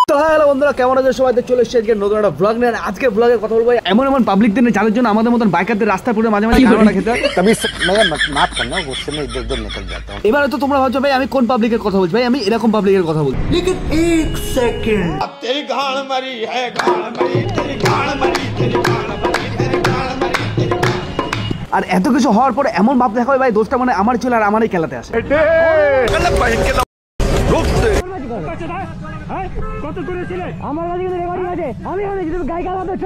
তো হ্যালো বন্ধুরা, কেমন আছে সবাই? চলে এসেছি আজকে নতুন একটা ব্লগ নিয়ে। আজকে ব্লগে কথা বলবো এমন এমন পাবলিকদের নিয়ে যাদের জন্য আমাদের মতন বাইকারদের রাস্তা পুরো মাঝে মাঝে খাওয়া খেতে হয়। মাফ করনা, গুस्से में इधर-उधर निकल जाता हूं। এবারে তো তোমরা ভাবছো ভাই আমি কোন পাবলিকের কথা বলছি। ভাই আমি এরকম পাবলিকের কথা বলছি। लेकिन एक सेकंड, तेरी गाड़ मरी है, गाड़ मरी, तेरी गाड़ मरी, तेरी गाड़ मरी, तेरी गाड़ मरी, तेरी गाड़। আর এত কিছু হওয়ার পরে এমন ভাব দেখা হয় ভাই দোস্তটা মানে আমার ছিল আর আমারই খেলাতে আসে। गलत पहन के रुक दे। কত করেছিলে? আমার কাছে কিন্তু রেকর্ডিং আছে। আমি বলেছি তুমি গাই গালাচ্ছ।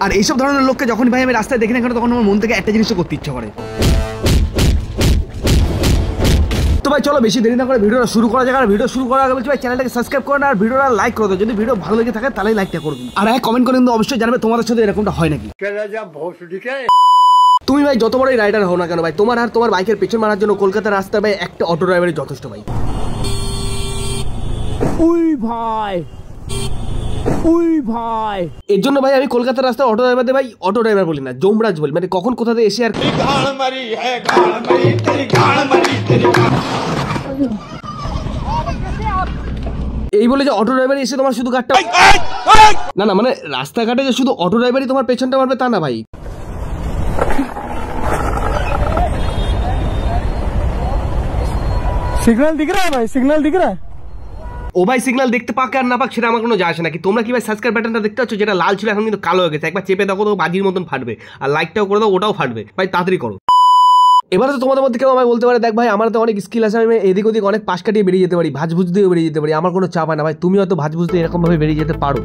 আর এইসব ধরনের লোককে যখন ভাই আমি রাস্তায় দেখি না কেন তখন আমার মন থেকে একটা জিনিসও করতে ইচ্ছা করে। তো ভাই চলো বেশি দেরি না করে ভিডিওটা শুরু করা যাক। আর ভিডিও শুরু করার আগে বলছি ভাই চ্যানেলটাকে সাবস্ক্রাইব করো না আর ভিডিওটা লাইক করে দাও। যদি ভিডিও ভালো লেগে থাকে তাহলে লাইকটা করে দিন। আর কমেন্ট করে কিন্তু অবশ্যই জানাবে তোমাদের সাথে এরকমটা হয় নাকি। তুমি ভাই যত বড়ই রাইডার হও না কেন ভাই, তোমার আর তোমার বাইকের পেছন মারার জন্য কলকাতার রাস্তায় ভাই একটা অটো ড্রাইভারই যথেষ্ট ভাই। উই ভাই, উই ভাই, এর জন্য ভাই আমি কলকাতার রাস্তায় অটো ড্রাইভারদের ভাই অটো ড্রাইভার বলি না, যমরাজ বলি। মানে কখন কোথা থেকে এসে আর गाड़ मरी है, गाड़ मरी, तेरी गाड़ मरी, तेरी गाड़। এই বলে যে অটো ড্রাইভার এসে তোমার শুধু গাড়টা না না মানে রাস্তাঘাটে যে শুধু অটো ড্রাইভারই তোমার পেছনটা মারবে তা না ভাই। सिग्नल दिख रहा है भाई, सिग्नल दिख रहा है। ও ভাই সিগন্যাল দেখতে পাক আর না পাক সেটা আমার কোনো যায় আসে না। কি তোমরা কি ভাই সাবস্ক্রাইব বাটনটা দেখতে পাচ্ছ যেটা লাল ছিল এখন কিন্তু কালো হয়ে গেছে? একবার চেপে দেখো তো বাজির মতন ফাটবে। আর লাইকটাও করে দাও, ওটাও ফাটবে ভাই, তাড়াতাড়ি করো। এবারে তো তোমাদের মধ্যে কেউ আমায় বলতে পারে দেখ ভাই আমার তো অনেক স্কিল আছে, আমি এদিক ওদিক অনেক পাশ কাটিয়ে বেরিয়ে যেতে পারি, ভাজভুজ দিয়েও বেরিয়ে যেতে পারি, আমার কোনো চাপ হয় না ভাই। তুমি হয়তো ভাজভুজ দিয়ে এরকম ভাবে বেরিয়ে যেতে পারো।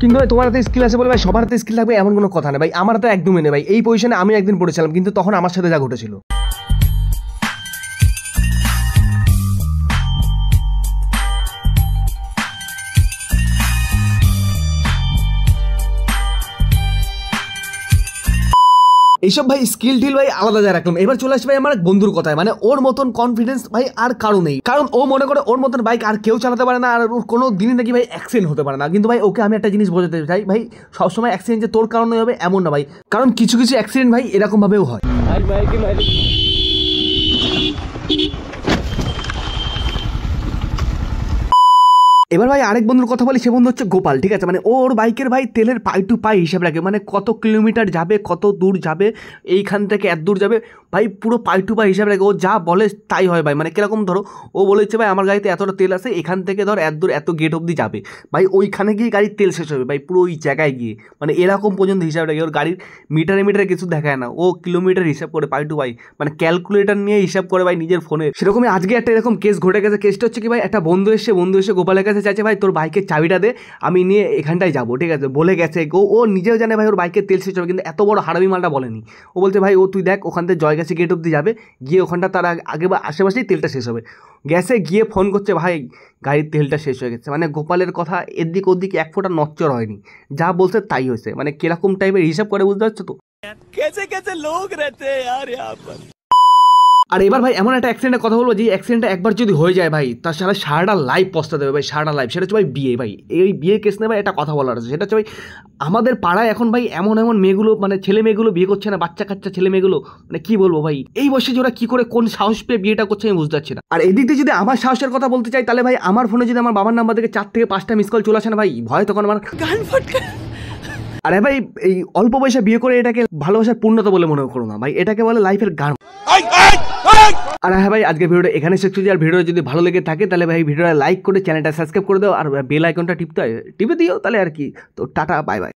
কিন্তু ভাই তোমার হাতে স্কিল আছে বলে ভাই সবার হাতে স্কিল থাকবে এমন কোনো কথা নেই ভাই। আমার তো একদমই নেই ভাই। এই পজিশনে আমি একদিন পড়েছিলাম, কিন্তু তখন আমার সাথে যা ঘটেছিল। এইসব ভাই স্কিল টিল ভাই আলাদা যা রাখলাম। এবার চলে আসবে ভাই আমার বন্ধুর কথায়। মানে ওর মতন কনফিডেন্স ভাই আর কারো নেই, কারণ ও মনে করে ওর মতন বাইক আর কেউ চালাতে পারে না আর ওর কোনো দিনই নাকি ভাই অ্যাক্সিডেন্ট হতে পারে না। কিন্তু ভাই ওকে আমি একটা জিনিস বোঝাতে চাই ভাই, সবসময় অ্যাক্সিডেন্ট যে তোর কারণে হবে এমন না ভাই, কারণ কিছু কিছু অ্যাক্সিডেন্ট ভাই এরকম ভাবেও হয়। এবার ভাই আরেক বন্ধুর কথা বলি, সে বন্ধু হচ্ছে গোপাল, ঠিক আছে? মানে ওর বাইকের ভাই তেলের পাই টু পাই হিসাব রাখে, মানে কত কিলোমিটার যাবে, কত দূর যাবে, এইখান থেকে এত দূর যাবে ভাই, পুরো পাই টু পাই হিসাব রাখে। ও যা বলে তাই হয় ভাই। মানে কিরকম ধরো ও বলেছে ভাই আমার গাড়িতে এতটা তেল আছে, এখান থেকে ধর এত দূর এত গেট অবধি যাবে ভাই, ওইখানে গিয়ে গাড়ির তেল শেষ হবে ভাই, পুরো ওই জায়গায় গিয়ে। মানে এরকম পর্যন্ত হিসাব রাখে। ওর গাড়ির মিটারে মিটারে কিছু দেখায় না, ও কিলোমিটার হিসাব করে পাই টু পাই, মানে ক্যালকুলেটার নিয়ে হিসাব করে ভাই নিজের ফোনে। সেরকমই আজকে একটা এরকম কেস ঘটে গেছে। কেসটা হচ্ছে কি ভাই, একটা বন্ধু এসে গোপালের কাছে চাইছে ভাই তোর বাইকের চাবিটা দে, আমি নিয়ে এখানটায় যাবো, ঠিক আছে? বলে গেছে ও নিজেও জানে ভাই ওর বাইকের তেল শেষ হবে, কিন্তু এত বড় হারামি মালটা বলেনি। ও বলছে ভাই ও তুই দেখ ওখান থেকে জয়গাছি গেট অব্দি যাবে, গিয়ে ওখানটা তার আগে বা আশেপাশেই তেলটা শেষ হবে। গ্যাসে গিয়ে ফোন করছে ভাই গাড়ির তেলটা শেষ হয়ে গেছে। মানে গোপালের কথা এদিক ওদিক এক ফোঁটা নচ্চর হয়নি, যা বলছে তাই হয়েছে। মানে কিরকম টাইপের হিসাব করে বুঝতে পারছো তো? कैसे लोग रहते हैं यार यहाँ पर। আর এবার ভাই এমন একটা অ্যাক্সিডেন্টের কথা বলবো যে অ্যাক্সিডেন্টটা একবার যদি হয়ে যায় ভাই তার সারাটা লাইফ পস্তা দেবে ভাই, সারাটা লাইফ। সেটা হচ্ছে ভাই বিয়ে ভাই। এই বিয়ে কেস নেই ভাই, একটা কথা বলার আছে। সেটা হচ্ছে ভাই আমাদের পাড়ায় এখন ভাই এমন মেয়েগুলো, মানে ছেলে মেয়েগুলো বিয়ে করছে না, বাচ্চা কাচ্চা ছেলে মেয়েগুলো, মানে কি বলবো ভাই, এই বয়সে যে ওরা কি করে কোন সাহস পেয়ে বিয়েটা করছে আমি বুঝতে পারছি না। আর এদিক দিয়ে যদি আমার সাহসের কথা বলতে চাই তাহলে ভাই আমার ফোনে যদি আমার বাবার নাম্বার থেকে 4 থেকে 5টা মিস কল চলে আসে না ভাই, ভয় তখন আমার গান ফটকা। আরে ভাই এই অল্প বয়সে বিয়ে করে এটাকে ভালোবাসার পূর্ণতা বলে মনে করো না ভাই, এটাকে বলে লাইফের গান। আর হ্যাঁ ভাই আজকে ভিডিওটা এখানে শেষ করছি। আর ভিডিও যদি ভালো লেগে থাকে তাহলে ভাই ভিডিওটা লাইক করে চ্যানেলটা সাবস্ক্রাইব করে দাও আর বেল আইকনটা টিপে দিও, তাহলে আর কি। তো টাটা, বাই বাই।